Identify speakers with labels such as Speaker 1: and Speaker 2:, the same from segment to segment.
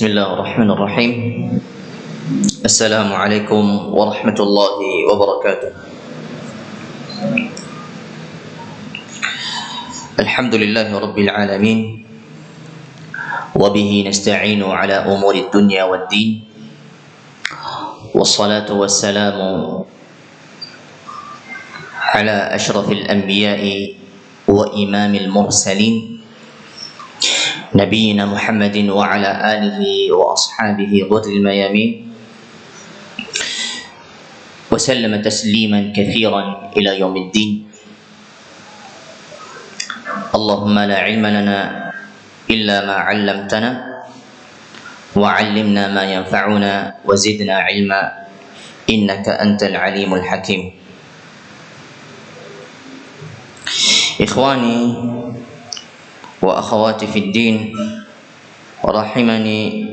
Speaker 1: Bismillahirrahmanirrahim. Assalamualaikum warahmatullahi wabarakatuh. Alhamdulillahi rabbil alamin. Wabihi nasta'inu ala umuri dunya waddin. Wassalatu wassalamu ala ashrafil anbiya'i wa imamil mursalin Nabiyyina Muhammadin wa ala alihi wa ashabihi ghurril mayamin wa sallama tasliman katsiran ila yaumiddin. Allahumma la ilma lana illa ma 'allamtana wa 'allimna ma yanfa'una wa zidna 'ilma innaka antal alimul hakim. Ikhwani wa akhawati fid din, rahimani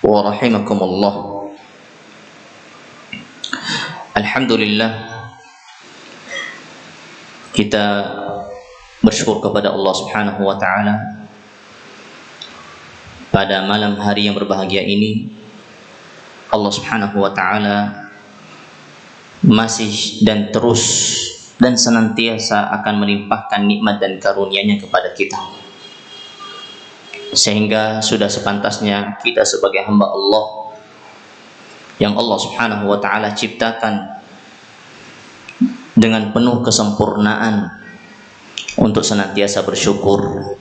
Speaker 1: wa rahimakumullah. Alhamdulillah, kita bersyukur kepada Allah Subhanahu wa taala pada malam hari yang berbahagia ini. Allah Subhanahu wa taala masih dan terus dan senantiasa akan melimpahkan nikmat dan karunia-Nya kepada kita, sehingga sudah sepantasnya kita sebagai hamba Allah yang Allah Subhanahu wa taala ciptakan dengan penuh kesempurnaan untuk senantiasa bersyukur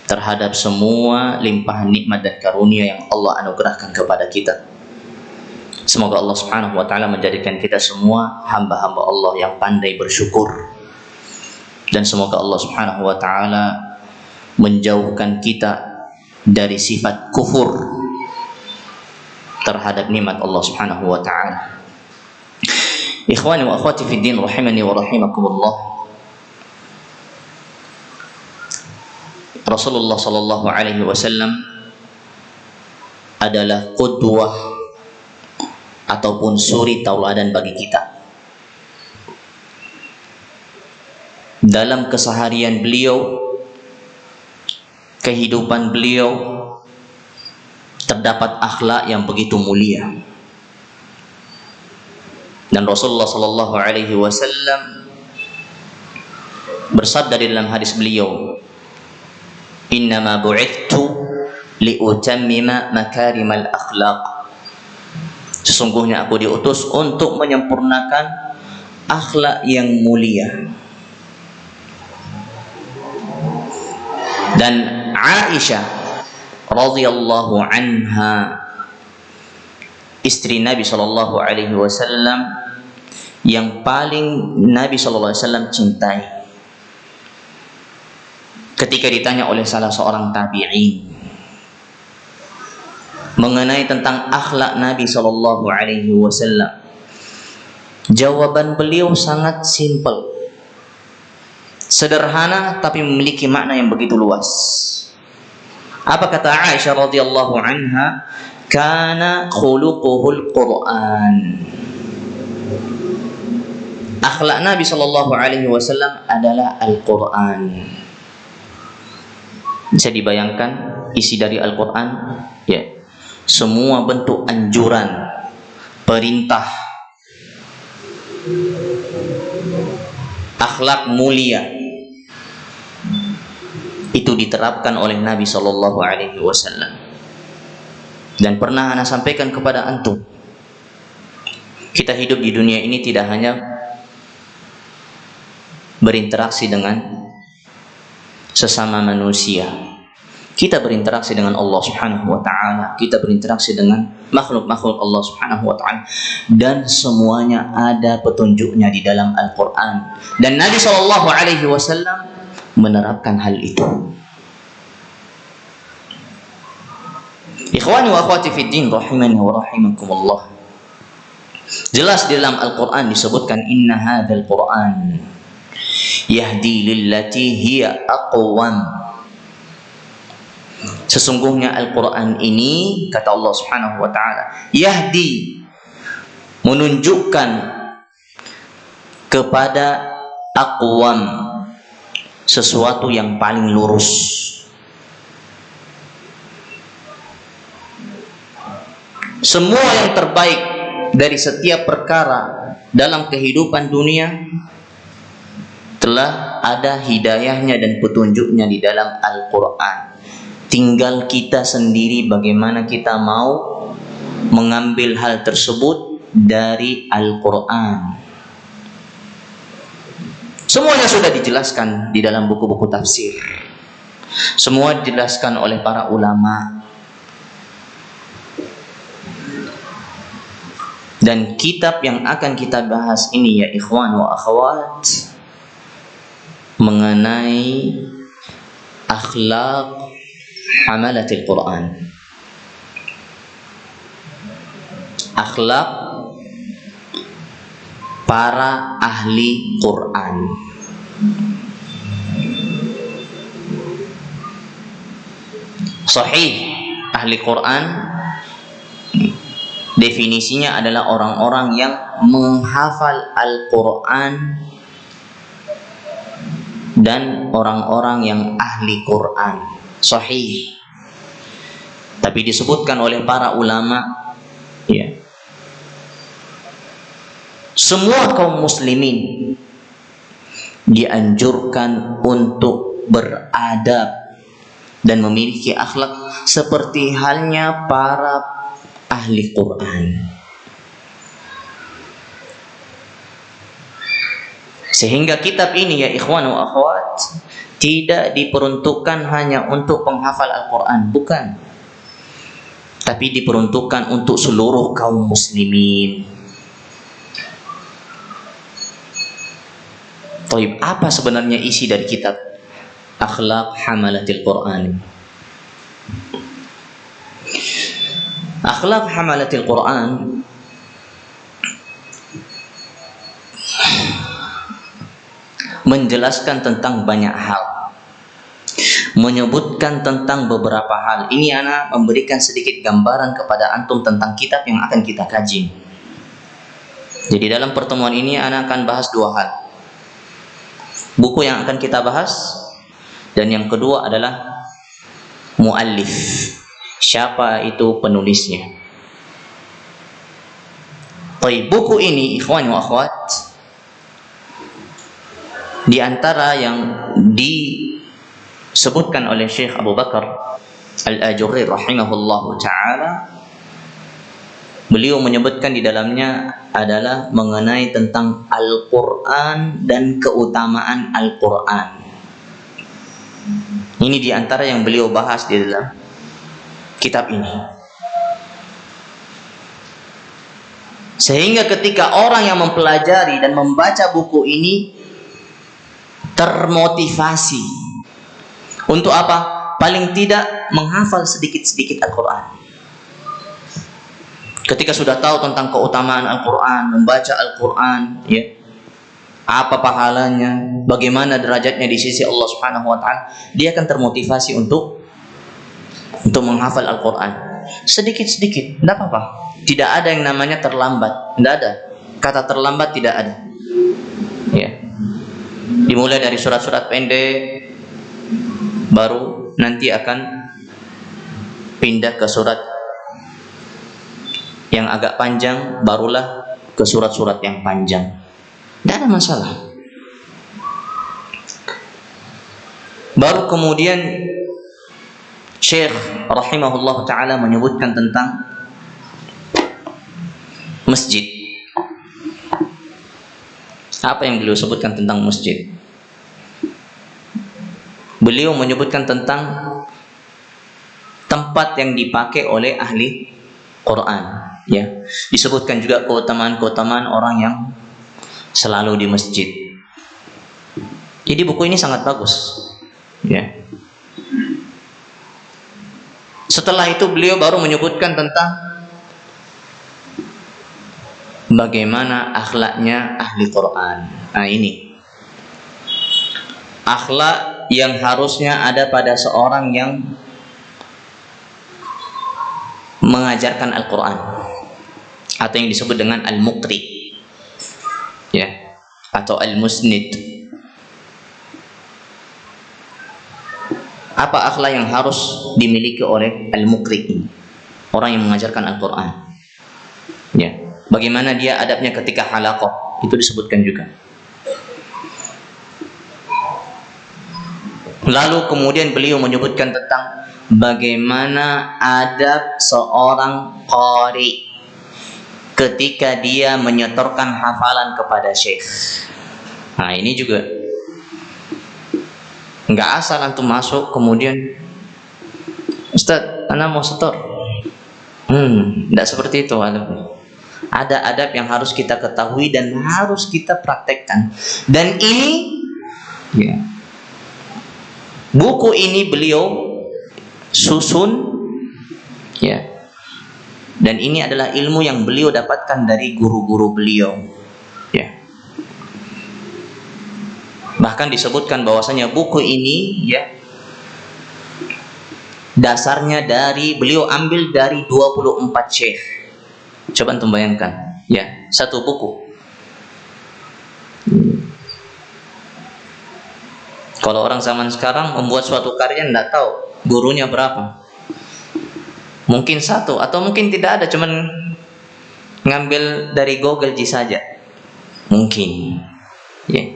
Speaker 1: terhadap semua limpahan nikmat dan karunia yang Allah anugerahkan kepada kita. Semoga Allah Subhanahu wa taala menjadikan kita semua hamba-hamba Allah yang pandai bersyukur, dan semoga Allah Subhanahu wa taala menjauhkan kita dari sifat kufur terhadap nikmat Allah Subhanahu wa taala. Ikhwani wa akhwati fid din, rahimani wa rahimakumullah. Rasulullah sallallahu alaihi wasallam adalah qudwah ataupun suri tauladan bagi kita. Dalam keseharian beliau, kehidupan beliau, terdapat akhlak yang begitu mulia. Dan Rasulullah sallallahu alaihi wasallam bersabda di dalam hadis beliau, "Innama bu'ithtu liutammima makarimal akhlaq." Sesungguhnya aku diutus untuk menyempurnakan akhlak yang mulia. Dan Aisyah radhiyallahu anha, istri Nabi sallallahu alaihi wasallam yang paling Nabi sallallahu alaihi wasallam cintai, ketika ditanya oleh salah seorang tabi'in mengenai tentang akhlak Nabi sallallahu alaihi wasallam, jawaban beliau sangat simpel, sederhana tapi memiliki makna yang begitu luas. Apa kata Aisyah radhiyallahu anha? Kana khuluquhul Quran. Akhlak Nabi sallallahu alaihi wasallam adalah Al-Quran. Bisa dibayangkan isi dari Al-Quran? Ya. Semua bentuk anjuran, perintah, akhlak mulia itu diterapkan oleh Nabi sallallahu alaihi wasallam. Dan pernah ana sampaikan kepada antum, kita hidup di dunia ini tidak hanya berinteraksi dengan sesama manusia, kita berinteraksi dengan Allah Subhanahu wa taala, kita berinteraksi dengan makhluk-makhluk Allah Subhanahu wa taala, dan semuanya ada petunjuknya di dalam Al-Qur'an. Dan Nabi sallallahu alaihi wasallam menerapkan hal itu. Ikhwani wa akhwati fid din rahimani wa rahimakumullah. Jelas di dalam Al-Qur'an disebutkan, inna hadzal Qur'an yahdi lillati hiya aqwam. Sesungguhnya Al-Quran ini, kata Allah Subhanahu wa ta'ala, yahdi, menunjukkan kepada aqwam, sesuatu yang paling lurus. Semua yang terbaik dari setiap perkara dalam kehidupan dunia telah ada hidayahnya dan petunjuknya di dalam Al-Quran. Tinggal kita sendiri bagaimana kita mau mengambil hal tersebut dari Al-Quran. Semuanya sudah dijelaskan di dalam buku-buku tafsir. Semua dijelaskan oleh para ulama. Dan kitab yang akan kita bahas ini, ya ikhwan wa akhwat, mengenai akhlak hamalatil Quran. Akhlak para ahli Quran. Sahih, ahli Quran definisinya adalah orang-orang yang menghafal Al-Quran dan orang-orang yang ahli Quran. Sahih. Tapi disebutkan oleh para ulama, ya, semua kaum muslimin dianjurkan untuk beradab dan memiliki akhlak seperti halnya para ahli Quran. Sehingga kitab ini, ya ikhwan wa akhwat, tidak diperuntukkan hanya untuk penghafal Al-Quran, bukan. Tapi diperuntukkan untuk seluruh kaum muslimin. Taib, apa sebenarnya isi dari kitab Akhlaq Hamalatil Quran? Akhlaq Hamalatil Quran menjelaskan tentang banyak hal. menyebutkan tentang beberapa hal. Ini ana memberikan sedikit gambaran kepada antum tentang kitab yang akan kita kaji. Jadi dalam pertemuan ini ana akan bahas dua hal. Buku yang akan kita bahas, dan yang kedua adalah muallif. Siapa itu penulisnya? Baik, buku ini ikhwan wa akhwat, di antara yang disebutkan oleh Syekh Abu Bakar Al-Ajurri rahimahullahu taala, beliau menyebutkan di dalamnya adalah mengenai tentang Al-Quran dan keutamaan Al-Quran. Ini di antara yang beliau bahas di dalam kitab ini. Sehingga ketika orang yang mempelajari dan membaca buku ini termotivasi untuk apa? Paling tidak menghafal sedikit-sedikit Al-Quran. Ketika sudah tahu tentang keutamaan Al-Quran, membaca Al-Quran, ya, apa pahalanya, bagaimana derajatnya di sisi Allah Subhanahu wa taala, dia akan termotivasi untuk menghafal Al-Quran. Sedikit-sedikit, tidak apa-apa. Tidak ada yang namanya terlambat, tidak ada. Kata terlambat tidak ada. Ya. Dimulai dari surat-surat pendek, baru nanti akan pindah ke surat yang agak panjang, barulah ke surat-surat yang panjang. Tidak ada masalah. Baru kemudian Syekh rahimahullah ta'ala menyebutkan tentang masjid. Apa yang beliau sebutkan tentang masjid? Beliau menyebutkan tentang tempat yang dipakai oleh ahli Quran, ya. Disebutkan juga keutamaan-keutamaan orang yang selalu di masjid. Jadi buku ini sangat bagus, ya. Setelah itu beliau baru menyebutkan tentang bagaimana akhlaknya ahli Quran. Nah, ini akhlak yang harusnya ada pada seorang yang mengajarkan Al-Quran, atau yang disebut dengan al-muqri, ya, atau al-musnid. Apa akhlak yang harus dimiliki oleh al-muqri ini, orang yang mengajarkan Al-Quran, ya. Bagaimana dia adabnya ketika halaqah, itu disebutkan juga. Lalu kemudian beliau menyebutkan tentang bagaimana adab seorang qari ketika dia menyetorkan hafalan kepada syekh. Nah, ini juga nggak asal antum masuk kemudian, Ustaz, ana mau setor. Tidak seperti itu adabnya. Ada adab yang harus kita ketahui dan harus kita praktekkan. Dan ini, ya, buku ini beliau susun, ya, dan ini adalah ilmu yang beliau dapatkan dari guru-guru beliau, ya. Bahkan disebutkan bahwasanya buku ini, ya, dasarnya dari beliau ambil dari 24 syekh. Coba antum bayangkan, ya, satu buku. Kalau orang zaman sekarang membuat suatu karya, tidak tahu gurunya berapa. Mungkin satu, atau mungkin tidak ada, cuman ngambil dari Google saja. Mungkin, ya.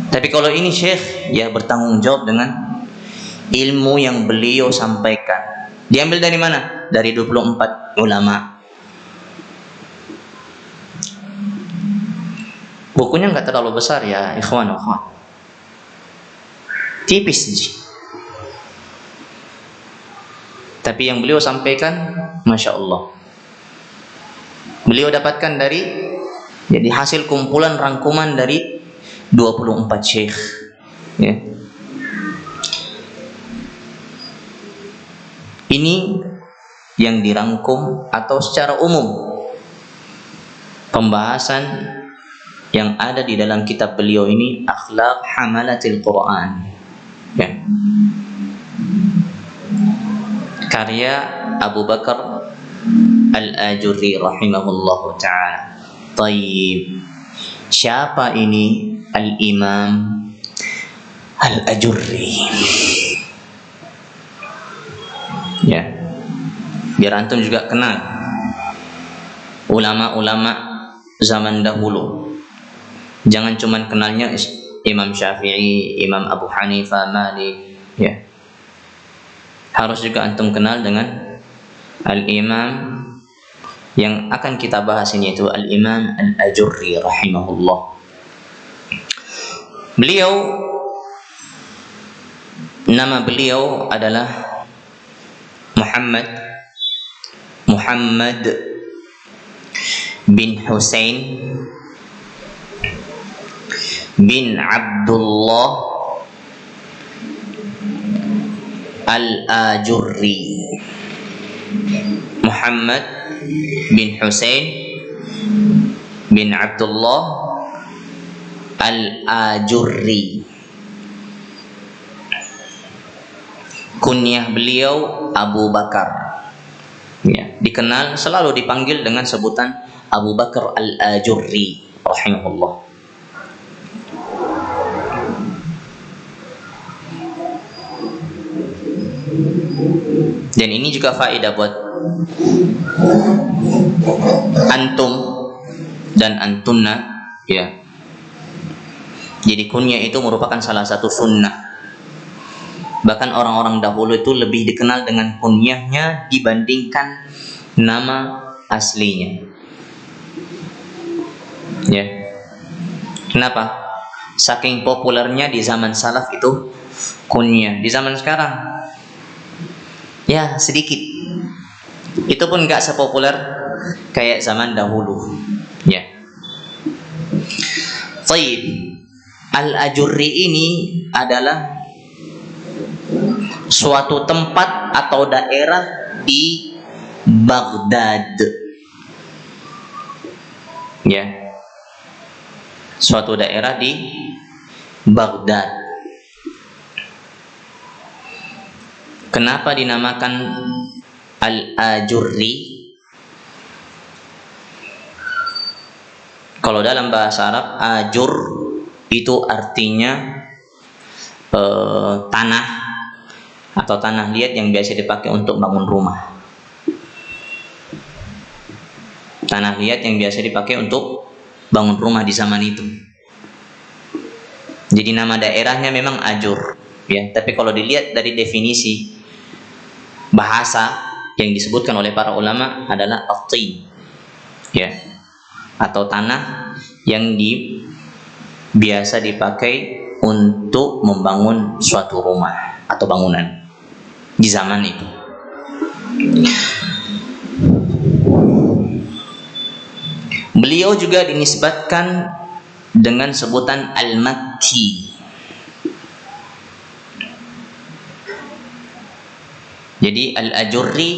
Speaker 1: Tapi kalau ini syekh, ya, bertanggung jawab dengan ilmu yang beliau sampaikan. Diambil dari mana? Dari 24 ulama. Bukunya nggak terlalu besar, ya ikhwan akhwat, tipis sih. Tapi yang beliau sampaikan, masya Allah, beliau dapatkan dari, jadi hasil kumpulan rangkuman dari 24 syekh, ya. Ini yang dirangkum atau secara umum pembahasan yang ada di dalam kitab beliau ini, Akhlaq Hamalatil Quran, ya. karya Abu Bakar Al-Ajurri rahimahullahu ta'ala. Taib, siapa ini Al-Imam Al-Ajurri? Ya, biar antum juga kenal ulama-ulama zaman dahulu. Jangan cuman kenalnya Imam Syafi'i, Imam Abu Hanifah, Malik, ya. Harus juga antum kenal dengan Al-Imam yang akan kita bahas ini, itu Al-Imam Al-Ajurri rahimahullah. Nama beliau adalah Muhammad bin Husain bin Abdullah Al-Ajurri. Muhammad bin Husain bin Abdullah Al-Ajurri. Kunyah beliau Abu Bakar. Ya, dikenal, selalu dipanggil dengan sebutan Abu Bakar Al-Ajurri rahimahullah. Dan ini juga faedah buat antum dan antunna, ya. Jadi kunyah itu merupakan salah satu sunnah. Bahkan orang-orang dahulu itu lebih dikenal dengan kunyahnya dibandingkan nama aslinya. Ya. Kenapa? Saking populernya di zaman salaf itu kunyah. Di zaman sekarang ya sedikit. Itu pun nggak sepopuler kayak zaman dahulu. Ya. Taib. Al-Ajurri ini adalah suatu tempat atau daerah di Baghdad. Ya. Suatu daerah di Baghdad. Kenapa dinamakan Al-Ajurri? Kalau dalam bahasa Arab, ajur itu artinya tanah atau tanah liat yang biasa dipakai untuk bangun rumah. Tanah liat yang biasa dipakai untuk bangun rumah di zaman itu. Jadi nama daerahnya memang Ajur, ya. Tapi kalau dilihat dari definisi bahasa yang disebutkan oleh para ulama adalah at-tin, ya, atau tanah yang biasa dipakai untuk membangun suatu rumah atau bangunan di zaman itu. Beliau juga dinisbatkan dengan sebutan Al-Makki. Jadi Al-Ajurri,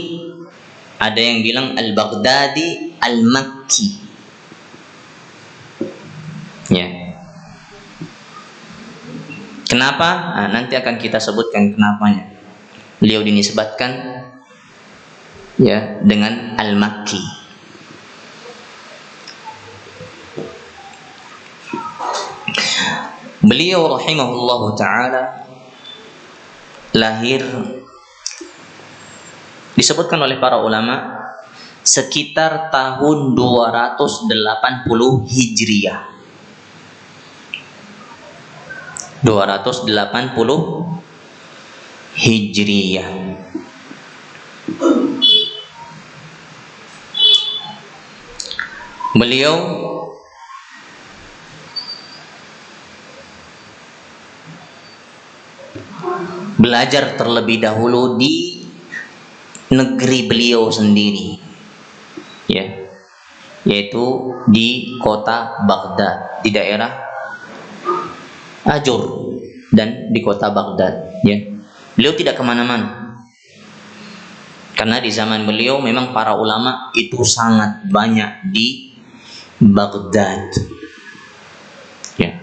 Speaker 1: ada yang bilang Al-Baghdadi, Al-Makki. Ya. Kenapa? Nah, nanti akan kita sebutkan kenapanya. Beliau dinisbatkan ya dengan Al-Makki. Beliau rahimahullahu ta'ala lahir, disebutkan oleh para ulama, sekitar tahun 280 Hijriah. 280 Hijriah. Beliau belajar terlebih dahulu di negeri beliau sendiri, ya, yaitu di kota Baghdad, di daerah Ajur dan di kota Baghdad, ya. Beliau tidak kemana-mana karena di zaman beliau memang para ulama itu sangat banyak di Baghdad, ya.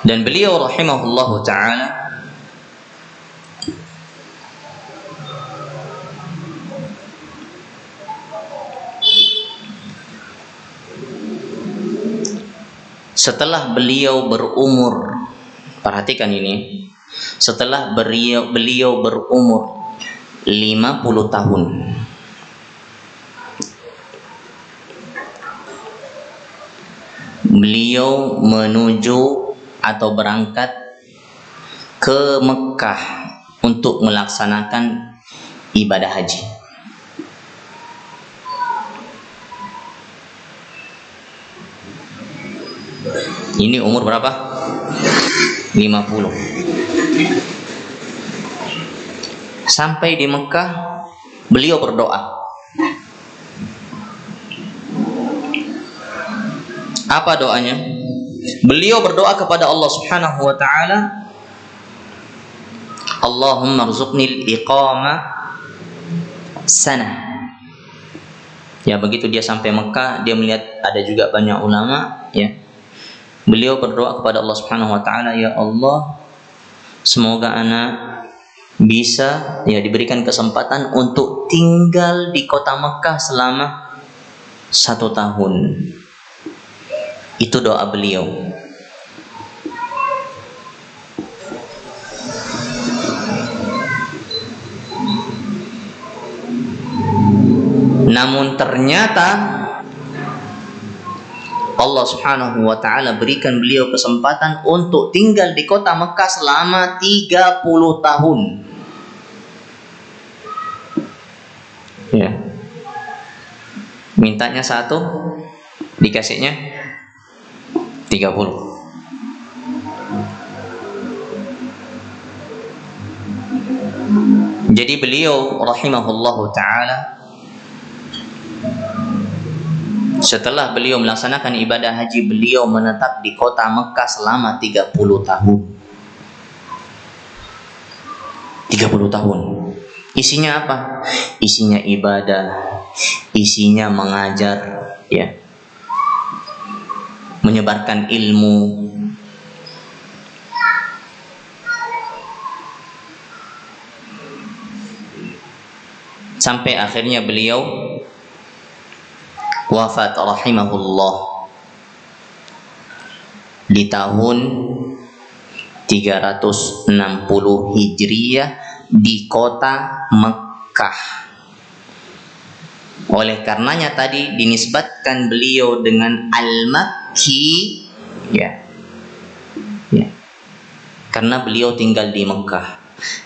Speaker 1: Dan beliau rahimahullahu ta'ala setelah beliau berumur, perhatikan ini, setelah beliau berumur 50 tahun, beliau menuju atau berangkat ke Mekah untuk melaksanakan ibadah haji. Ini umur berapa? 50. Sampai di Mekah, beliau berdoa. Apa doanya? Beliau berdoa kepada Allah Subhanahu wa ta'ala, Allahumma rzuqnil iqama sanah. Ya, begitu dia sampai Mekah, dia melihat ada juga banyak ulama, ya. Beliau berdoa kepada Allah Subhanahu wa ta'ala, ya Allah, semoga anak bisa, ya, diberikan kesempatan untuk tinggal di kota Mekah selama 1 tahun. Itu doa beliau. Namun ternyata Allah Subhanahu wa ta'ala berikan beliau kesempatan untuk tinggal di kota Mekah selama 30 tahun. Ya. Mintanya 1, dikasihnya 30. Jadi beliau rahimahullahu ta'ala, setelah beliau melaksanakan ibadah haji, beliau menetap di kota Mekah selama 30 tahun. 30 tahun. Isinya apa? Isinya ibadah, isinya mengajar, ya, menyebarkan ilmu. Sampai akhirnya beliau wafat rahimahullah di tahun 360 Hijriyah di kota Mekah. Oleh karenanya tadi dinisbatkan beliau dengan Al-Makki, ya. Ya. Karena beliau tinggal di Mekah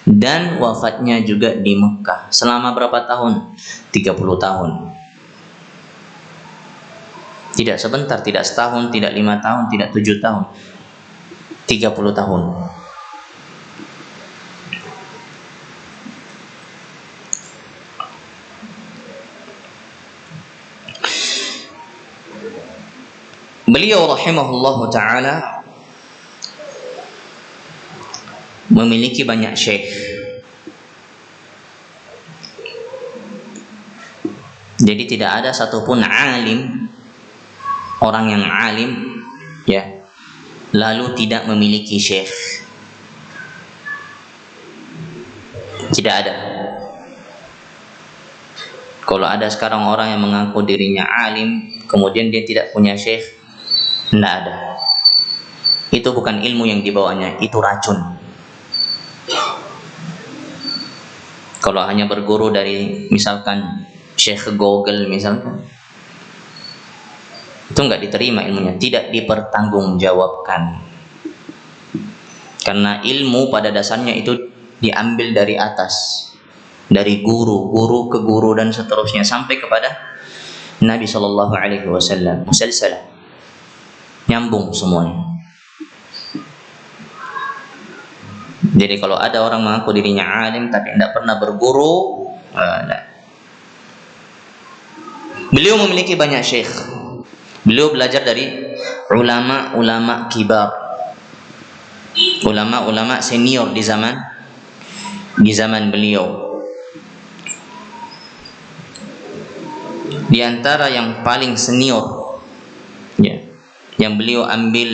Speaker 1: dan wafatnya juga di Mekah. Selama berapa tahun? 30 tahun. Tidak sebentar, tidak setahun, tidak 5 tahun, tidak 7 tahun. 30 tahun. Beliau rahimahullahu ta'ala memiliki banyak syekh. Jadi tidak ada satupun alim, orang yang alim, ya, lalu tidak memiliki syekh. Tidak ada. Kalau ada sekarang orang yang mengaku dirinya alim, kemudian dia tidak punya syekh, tidak ada. Itu bukan ilmu yang dibawanya, itu racun. Kalau hanya berguru dari misalkan Syekh Google misalkan, itu enggak diterima ilmunya, tidak dipertanggungjawabkan. Karena ilmu pada dasarnya itu diambil dari atas, dari guru, guru ke guru dan seterusnya sampai kepada Nabi sallallahu alaihi wasallam, musalsalah. Nyambung semuanya. Jadi kalau ada orang mengaku dirinya alim tapi tidak pernah berguru, tidak. Beliau memiliki banyak syekh. Beliau belajar dari ulama-ulama kibar, ulama-ulama senior di zaman beliau. Di antara yang paling senior, ya, yang beliau ambil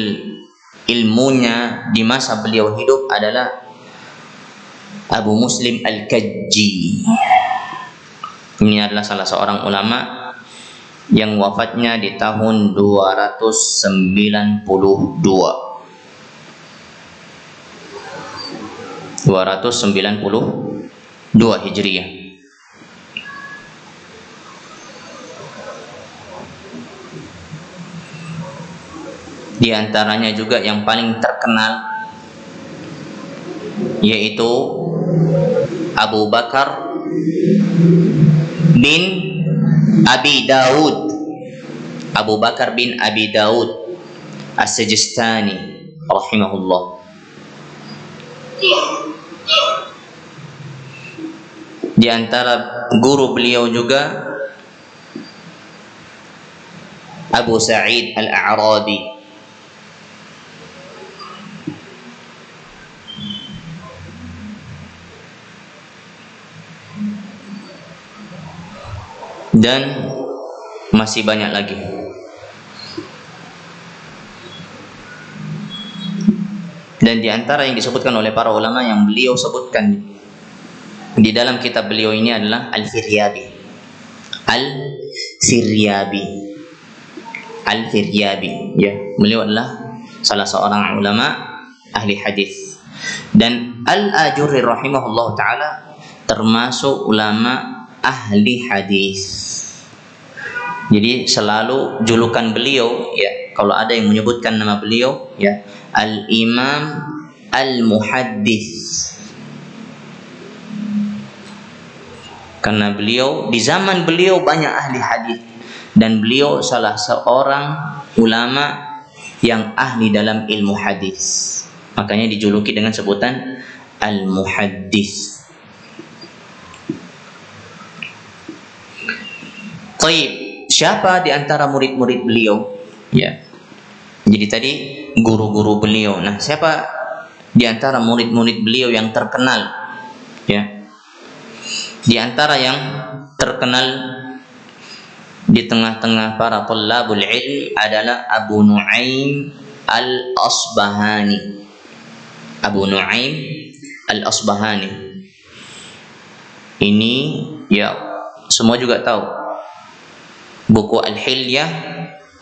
Speaker 1: ilmunya di masa beliau hidup adalah Abu Muslim Al-Kajji. Ini adalah salah seorang ulama yang wafatnya di tahun 292 Hijriah. Di antaranya juga yang paling terkenal yaitu Abu Bakar bin Abi Daud. Abu Bakar bin Abi Daud As-Sijistani rahimahullah. Di antara guru beliau juga Abu Sa'id Al-A'radi. Dan masih banyak lagi. Dan di antara yang disebutkan oleh para ulama yang beliau sebutkan di dalam kitab beliau ini adalah Al-Firyabi. Al-Firyabi, ya. Beliau adalah salah seorang ulama ahli hadis. Dan Al-Ajurri rahimahullah taala termasuk ulama ahli hadis. Jadi selalu julukan beliau, ya, kalau ada yang menyebutkan nama beliau, ya, Al-Imam Al-Muhaddis. Karena beliau di zaman beliau banyak ahli hadis dan beliau salah seorang ulama yang ahli dalam ilmu hadis. Makanya dijuluki dengan sebutan Al-Muhaddis. Baik, siapa di antara murid-murid beliau? Ya. Jadi tadi guru-guru beliau. Nah, siapa di antara murid-murid beliau yang terkenal? Ya. Di antara yang terkenal di tengah-tengah para thalabul ilm adalah Abu Nu'aim Al-Asbahani. Abu Nu'aim Al-Asbahani. Ini ya semua juga tahu. Buku Al-Hilyah,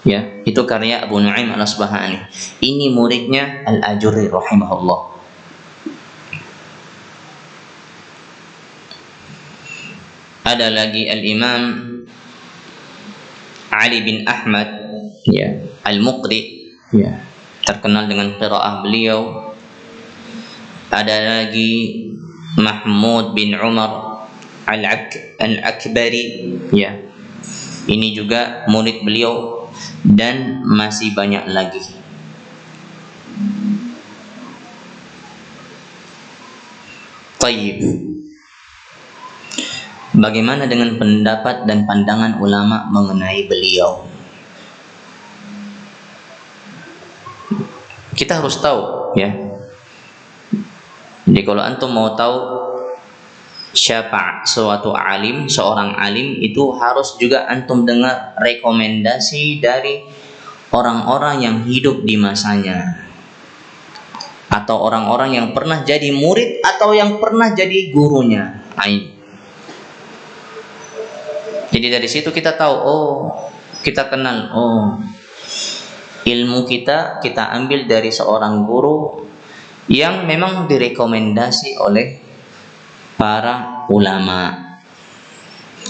Speaker 1: ya, itu karya Abu Nu'aim Al-Asbahani. Ini muridnya Al-Ajurri rahimahullah. Ada lagi Al-Imam Ali bin Ahmad, ya, Al-Muqri, ya, terkenal dengan qiraah beliau. Ada lagi Mahmud bin Umar Al-Akbari, ya. Ini juga murid beliau dan masih banyak lagi. Tayyib. Bagaimana dengan pendapat dan pandangan ulama mengenai beliau? Kita harus tahu, ya. Jadi kalau antum mau tahu siapa suatu alim, seorang alim, itu harus juga antum dengar rekomendasi dari orang-orang yang hidup di masanya, atau orang-orang yang pernah jadi murid atau yang pernah jadi gurunya. Jadi dari situ kita tahu, oh, kita kenal, oh, ilmu kita ambil dari seorang guru yang memang direkomendasi oleh para ulama.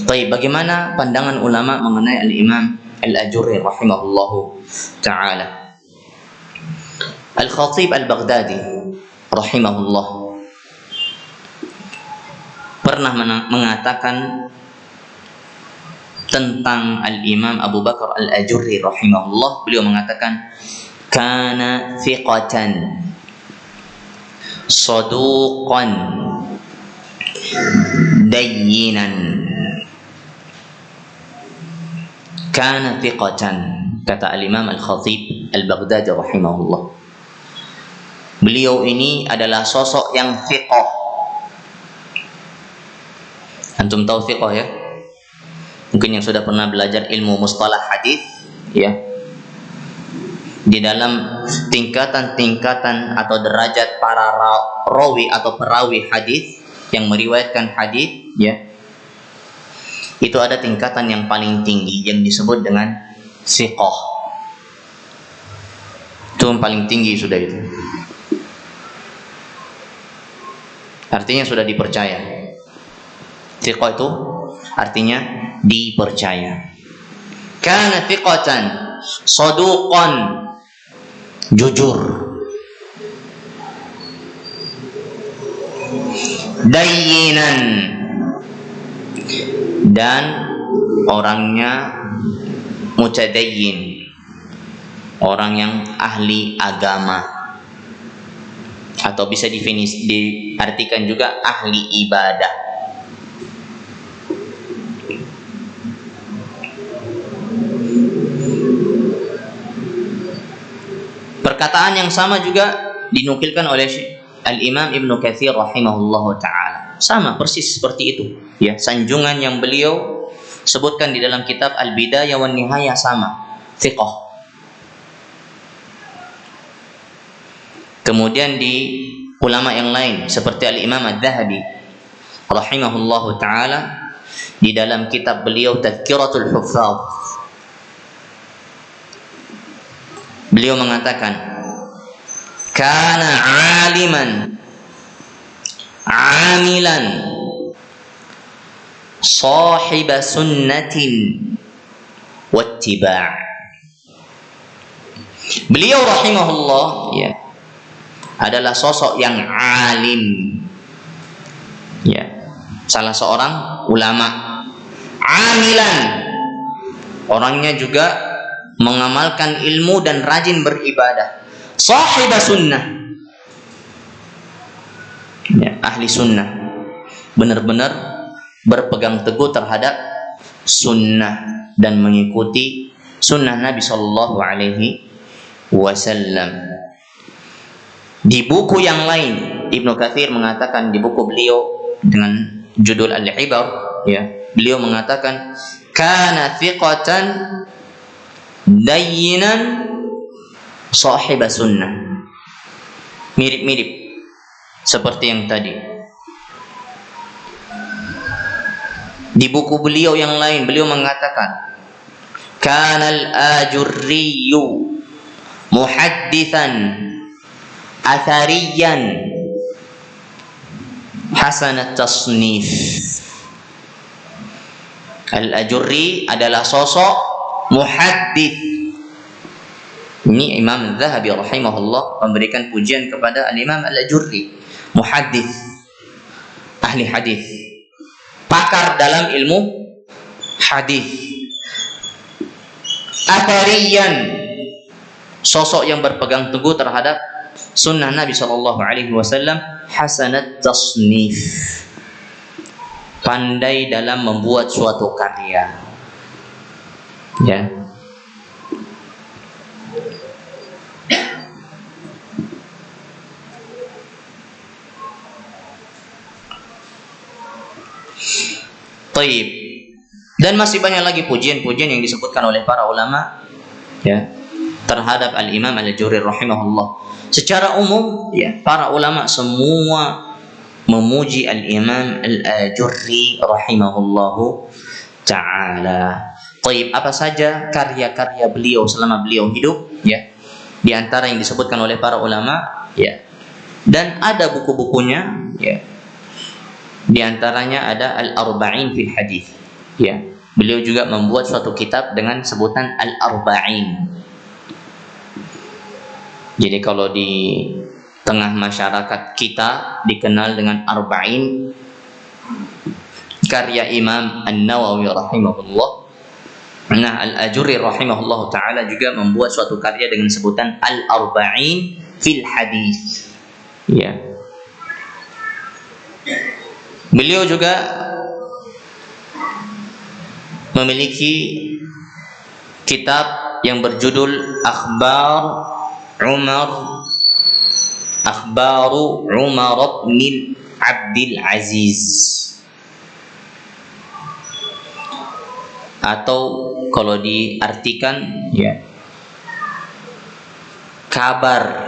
Speaker 1: Baik, bagaimana pandangan ulama mengenai Al-Imam Al-Ajurri rahimahullahu ta'ala? Al-Khatib Al-Baghdadi rahimahullah pernah mengatakan tentang Al-Imam Abu Bakar Al-Ajurri rahimahullah. Beliau mengatakan, kana thiqatan saduqan dayyinan. Kana thiqatan, kata Al-Imam Al-Khatib Al-Baghdadi rahimahullah. Beliau ini adalah sosok yang thiqah. Antum tahu thiqah, ya? Mungkin yang sudah pernah belajar ilmu mustalah hadis, ya, di dalam tingkatan-tingkatan atau derajat para rawi atau perawi hadis yang meriwayatkan hadis, ya, itu ada tingkatan yang paling tinggi yang disebut dengan thiqah. Itu yang paling tinggi sudah itu. Artinya sudah dipercaya. Thiqah itu artinya dipercaya. Kana thiqatan, saduqan, jujur, dayyinan, dan orangnya mutadayyin, orang yang ahli agama, atau bisa diartikan juga ahli ibadah. Perkataan yang sama juga dinukilkan oleh Al-Imam Ibnu Katsir rahimahullahu taala. Sama persis seperti itu, ya, sanjungan yang beliau sebutkan di dalam kitab Al-Bidayah wan Nihayah sama, thiqah. Kemudian di ulama yang lain seperti Al-Imam Adz-Dzahabi rahimahullahu taala di dalam kitab beliau Tadhkiratul Huffaz, beliau mengatakan, kana aliman, amilan, sahiba sunnatin, wattiba'. Beliau rahimahullah, ya, adalah sosok yang alim, ya, salah seorang ulama. Amilan, orangnya juga mengamalkan ilmu dan rajin beribadah. Sahibah sunnah, ya, ahli sunnah, benar-benar berpegang teguh terhadap sunnah dan mengikuti sunnah Nabi Sallallahu Alaihi Wasallam. Di buku yang lain, Ibnu Katsir mengatakan di buku beliau dengan judul Al-Ibar, ya, beliau mengatakan, kana thiqatan dayyinan sahibah sunnah. Mirip-mirip seperti yang tadi. Di buku beliau yang lain beliau mengatakan, kana al-Ajurriyu muhaddithan athariyan hasan at-tasnif. Al-Ajurri adalah sosok muhaddits. Ini Imam Adz-Dzahabi rahimahullah memberikan pujian kepada Al-Imam Al-Ajurri, muhaddits, ahli hadis, pakar dalam ilmu hadis. Athariyan, sosok yang berpegang teguh terhadap sunnah Nabi Sallallahu Alaihi Wasallam. Hasanat tasnif, pandai dalam membuat suatu karya, ya. Taib. Dan masih banyak lagi pujian-pujian yang disebutkan oleh para ulama, ya, terhadap Al-Imam Al-Ajurri rahimahullah. Secara umum, ya, para ulama semua memuji Al-Imam Al-Ajurri rahimahullahu ta'ala. Taib, apa saja karya-karya beliau selama beliau hidup, ya, di antara yang disebutkan oleh para ulama, ya, dan ada buku-bukunya, ya. Di antaranya ada Al-Arba'in fil Hadis, ya. Beliau juga membuat suatu kitab dengan sebutan Al-Arba'in. Jadi kalau di tengah masyarakat kita dikenal dengan Arba'in, karya Imam An-Nawawi rahimahullah. Nah, Al-Ajurri rahimahullah ta'ala juga membuat suatu karya dengan sebutan Al-Arba'in fil Hadis, ya. Beliau juga memiliki kitab yang berjudul Akhbaru Umar bin Abdul Aziz. atau kalau diartikan ya kabar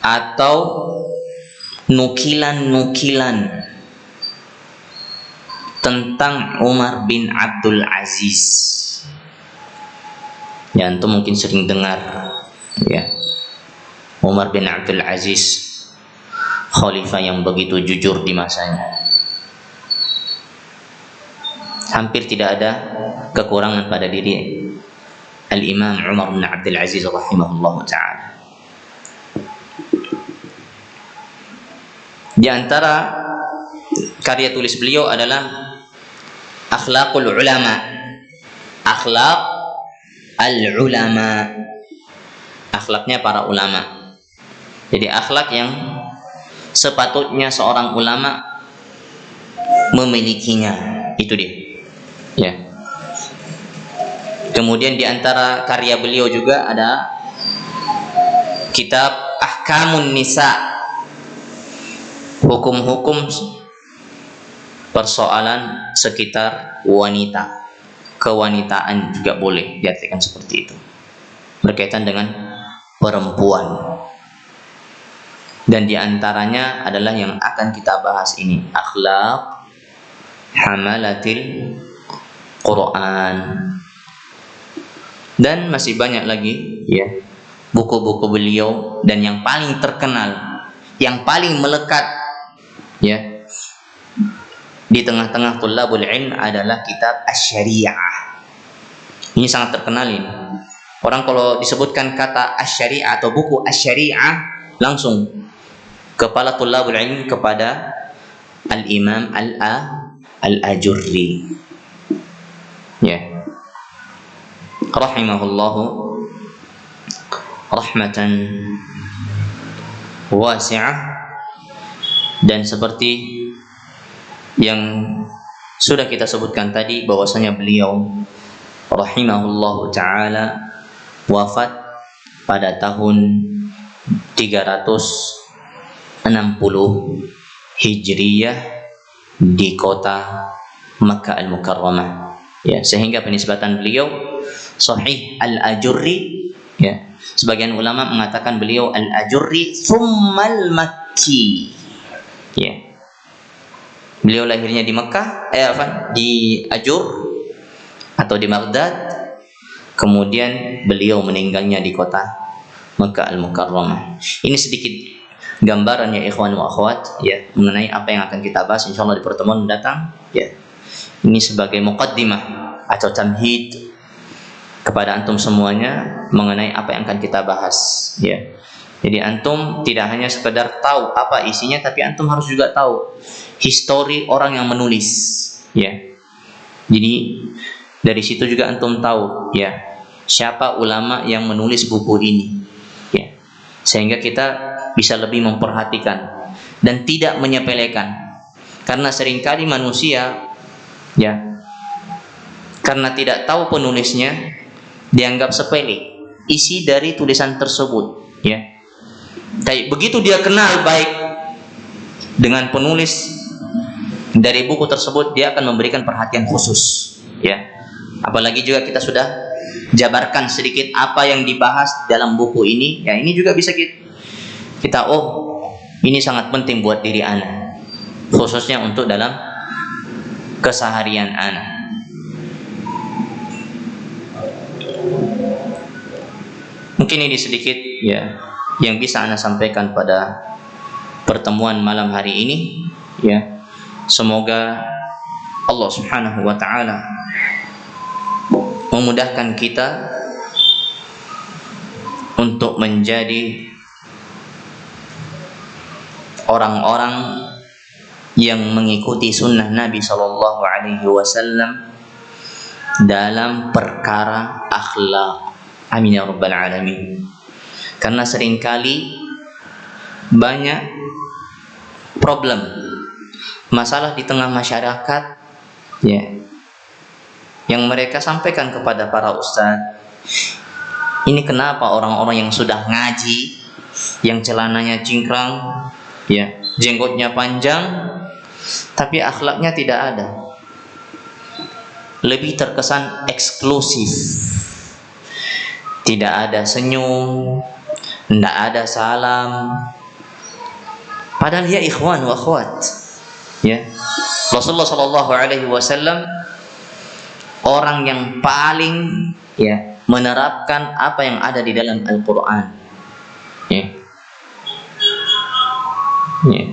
Speaker 1: atau nukilan-nukilan tentang Umar bin Abdul Aziz. Ya, antum mungkin sering dengar ya, Umar bin Abdul Aziz, khalifah yang begitu jujur di masanya. Hampir tidak ada kekurangan pada diri Al-Imam Umar bin Abdul Aziz rahimahullah ta'ala. Di antara karya tulis beliau adalah Akhlaqul Ulama. Akhlaq al-ulama. Akhlaknya para ulama. Jadi akhlak yang sepatutnya seorang ulama memilikinya. Itu dia. Ya. Kemudian di antara karya beliau juga ada kitab Ahkamun Nisa. Hukum-hukum persoalan sekitar wanita, kewanitaan juga boleh diartikan seperti itu, berkaitan dengan perempuan. Dan diantaranya adalah yang akan kita bahas ini, akhlak hamalatil Quran. Dan masih banyak lagi ya buku-buku beliau, dan yang paling terkenal, yang paling melekat ya di tengah-tengah tulabul ilm adalah kitab Asy-Syari'ah. Ini sangat terkenal ini. Orang kalau disebutkan kata Asy-Syari'ah atau buku Asy-Syari'ah, langsung kepala tulabul ilm kepada Al-Imam Al-Ajurri. Ya. Rahimahullahu rahmatan wasi'ah. Dan seperti yang sudah kita sebutkan tadi, bahwasanya beliau rahimahullahu ta'ala wafat pada tahun 360 Hijriyah di kota Makkah Al-Mukarramah. Ya, sehingga penisbatan beliau Sahih Al-Ajurri, ya. Sebagian ulama mengatakan beliau Al-Ajurri tsummal Makki. Ya. Beliau lahirnya di Mekah, di Ajur atau di Baghdad. Kemudian beliau meninggalnya di kota Makkah Al-Mukarramah. Ini sedikit gambaran ya ikhwan wa akhwat ya mengenai apa yang akan kita bahas insyaallah di pertemuan mendatang ya. Ini sebagai muqaddimah atau tamhid kepada antum semuanya mengenai apa yang akan kita bahas ya. Jadi antum tidak hanya sekedar tahu apa isinya, tapi antum harus juga tahu histori orang yang menulis ya. Jadi dari situ juga antum tahu ya siapa ulama yang menulis buku ini ya. Sehingga kita bisa lebih memperhatikan dan tidak menyepelekan. Karena seringkali manusia ya karena tidak tahu penulisnya dianggap sepele isi dari tulisan tersebut ya. Tapi begitu dia kenal baik dengan penulis dari buku tersebut, dia akan memberikan perhatian khusus ya. Apalagi juga kita sudah jabarkan sedikit apa yang dibahas dalam buku ini ya, ini juga bisa kita ini sangat penting buat diri ana, khususnya untuk dalam keseharian ana. Mungkin ini sedikit ya yang bisa ana sampaikan pada pertemuan malam hari ini ya. Semoga Allah Subhanahu wa taala memudahkan kita untuk menjadi orang-orang yang mengikuti sunnah Nabi sallallahu alaihi wasallam dalam perkara akhlak. Amin ya rabbal alamin. Karena seringkali banyak problem, masalah di tengah masyarakat ya, yang mereka sampaikan kepada para ustadz. Ini kenapa orang-orang yang sudah ngaji, yang celananya cingkrang ya, jenggotnya panjang, tapi akhlaknya tidak ada. lebih terkesan eksklusif. Tidak ada senyum, tidak ada salam. Padahal ya ikhwan wa akhwat, ya, Rasulullah Shallallahu Alaihi Wasallam orang yang paling ya menerapkan apa yang ada di dalam Al-Quran. Ya. Ya.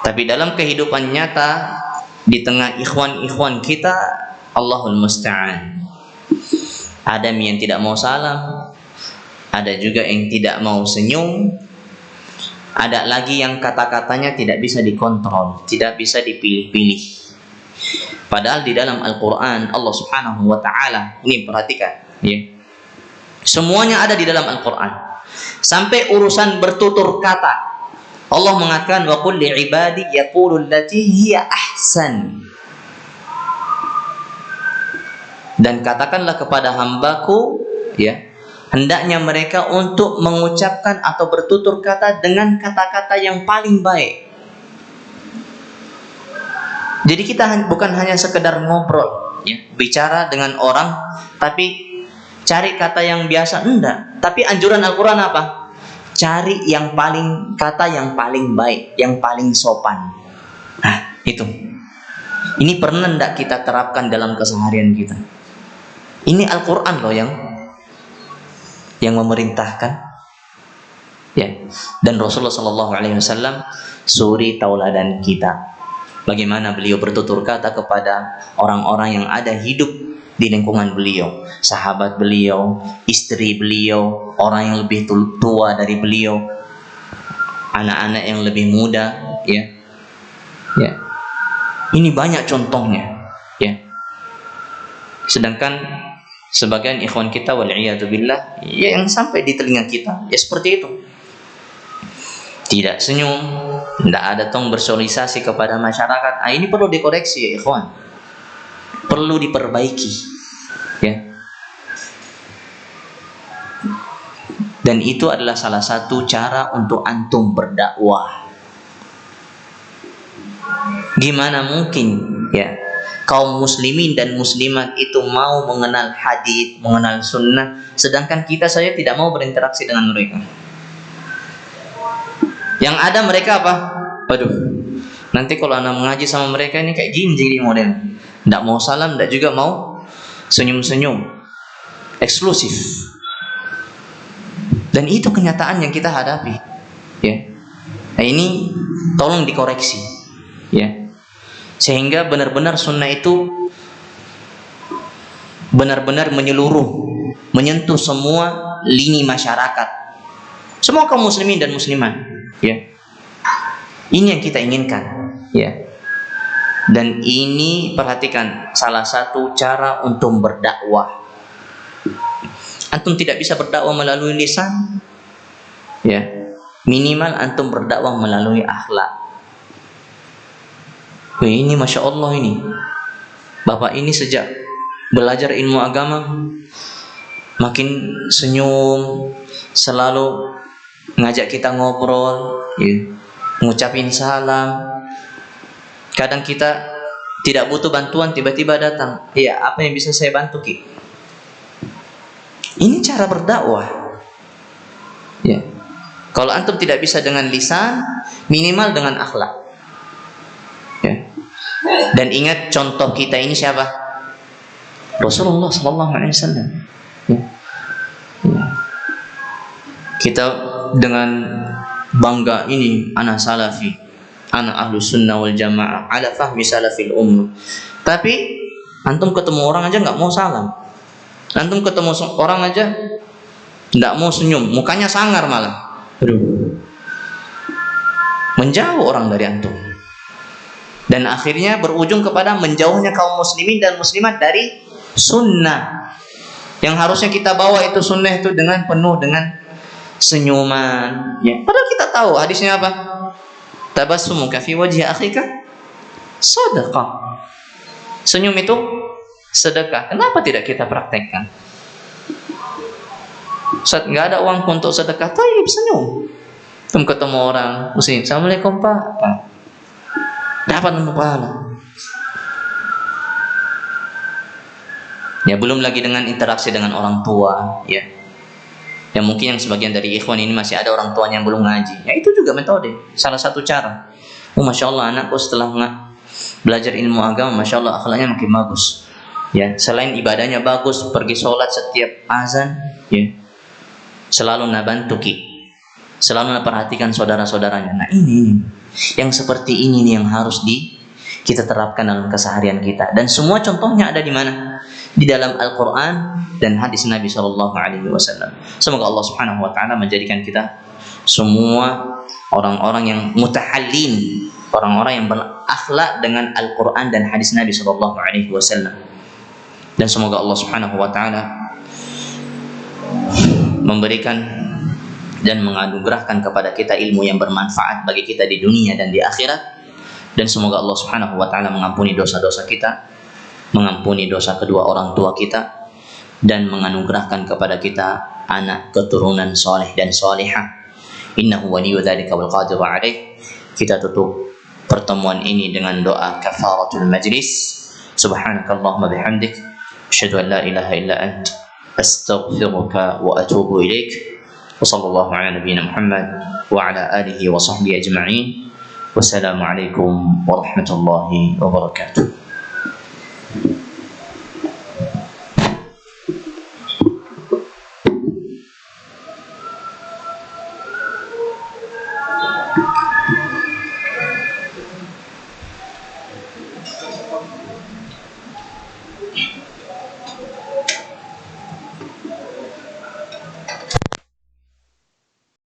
Speaker 1: Tapi dalam kehidupan nyata di tengah ikhwan-ikhwan kita, Allahul Musta'an. Ada yang tidak mau salam, ada juga yang tidak mau senyum, ada lagi yang kata-katanya tidak bisa dikontrol, tidak bisa dipilih-pilih. Padahal di dalam Al-Quran Allah Subhanahu wa Ta'ala, ini perhatikan, ya, semuanya ada di dalam Al-Quran. Sampai urusan bertutur kata, Allah mengatakan wa qul li ibadi yaqulu allati hiya ahsan. Dan katakanlah kepada hambaku, ya, hendaknya mereka untuk mengucapkan atau bertutur kata dengan kata-kata yang paling baik. Jadi kita bukan hanya sekedar ngobrol, ya, bicara dengan orang, tapi cari kata yang biasa, enggak. Tapi anjuran Al-Quran apa? Cari yang paling, kata yang paling baik, yang paling sopan. Nah, itu. Ini pernah enggak kita terapkan dalam keseharian kita? Ini Al-Quran loh yang memerintahkan. Ya. Dan Rasulullah Shallallahu Alaihi Wasallam suri tauladan kita. Bagaimana beliau bertutur kata kepada orang-orang yang ada hidup di lingkungan beliau, sahabat beliau, istri beliau, orang yang lebih tua dari beliau, anak-anak yang lebih muda, ya. Ya. Ini banyak contohnya, ya. Sedangkan sebagian ikhwan kita wal'iyadzubillah, ya, yang sampai di telinga kita, ya seperti itu. Tidak senyum, tidak ada tong bersosialisasi kepada masyarakat. Ah, ini perlu dikoreksi, ya ikhwan. Perlu diperbaiki, ya. Dan itu adalah salah satu cara untuk antum berdakwah. Gimana mungkin, ya, kaum muslimin dan muslimat itu mau mengenal hadis, mengenal sunnah, sedangkan kita saja tidak mau berinteraksi dengan mereka. Yang ada mereka apa? Waduh, nanti kalau anak mengaji sama mereka ini kayak gini jadi model. Tidak mau salam, tidak juga mau senyum-senyum, eksklusif. Dan itu kenyataan yang kita hadapi, ya. Nah, ini tolong dikoreksi, ya, sehingga benar-benar sunnah itu benar-benar menyeluruh, menyentuh semua lini masyarakat, semua kaum muslimin dan muslimat, ya. Ini yang kita inginkan, ya. Dan ini perhatikan salah satu cara untuk berdakwah. Antum tidak bisa berdakwah melalui lisan, ya. Minimal antum berdakwah melalui akhlak. Wih, ini masya Allah ini. Bapak ini sejak belajar ilmu agama makin senyum, selalu ngajak kita ngobrol, ya, ngucapin salam. Kadang kita tidak butuh bantuan, tiba-tiba datang. Iya, apa yang bisa saya bantu, Ki? Ini cara berdakwah, ya. Kalau antum tidak bisa dengan lisan, minimal dengan akhlak, ya. Dan ingat contoh kita ini siapa? Rasulullah Sallallahu Alaihi Wasallam. Ya. Ya. Kita dengan bangga ini, anak salafi, anak ahlu sunnah wal jamaah, ala fahmi salafil ummah. Tapi antum ketemu orang aja nggak mau salam, antum ketemu orang aja nggak mau senyum, mukanya sangar malah. Aduh, menjauh orang dari antum. Dan akhirnya berujung kepada menjauhnya kaum muslimin dan muslimat dari sunnah. Yang harusnya kita bawa itu sunnah itu dengan penuh dengan senyuman, ya. Padahal kita tahu hadisnya apa? Tabassumuka fi wajhi akhika sedekah. Senyum itu sedekah. Kenapa tidak kita praktekkan? Saat nggak ada uang untuk sedekah, tayyib senyum. Ketemu orang muslim, assalamualaikum Pak. Dapat pahala. Ya, belum lagi dengan interaksi dengan orang tua, ya. Ya mungkin yang sebagian dari ikhwan ini masih ada orang tuanya yang belum ngaji. Ya itu juga metode, salah satu cara. Oh, masya Allah, anakku setelah belajar ilmu agama, masya Allah akhlaknya makin bagus. Ya, selain ibadahnya bagus, pergi sholat setiap azan, ya, selalu nabantuki, selalu memperhatikan saudara-saudaranya. Nah ini, yang seperti ini nih yang harus kita terapkan dalam keseharian kita. Dan semua contohnya ada di mana? Di dalam Al-Quran dan hadis Nabi Shallallahu Alaihi Wasallam. Semoga Allah Subhanahu Wa Taala menjadikan kita semua orang-orang yang mutahallin, orang-orang yang berakhlak dengan Al-Quran dan hadis Nabi Shallallahu Alaihi Wasallam. Dan semoga Allah Subhanahu Wa Taala memberikan dan menganugerahkan kepada kita ilmu yang bermanfaat bagi kita di dunia dan di akhirat. Dan semoga Allah Subhanahu Wa Taala mengampuni dosa-dosa kita, mengampuni dosa kedua orang tua kita, dan menganugerahkan kepada kita anak keturunan soleh dan solihah. Innahu waliyyu dzalika wal qadiru alaih. Kita tutup pertemuan ini dengan doa kafaratul majlis. Subhanakallahumma bihamdik, asyhadu an la ilaha illa ant, astaghfiruka wa atubu ilaik. Wa sallallahu ala nabiyyina Muhammad wa ala alihi wa sahbihi ajma'in. Wassalamualaikum warahmatullahi wabarakatuh.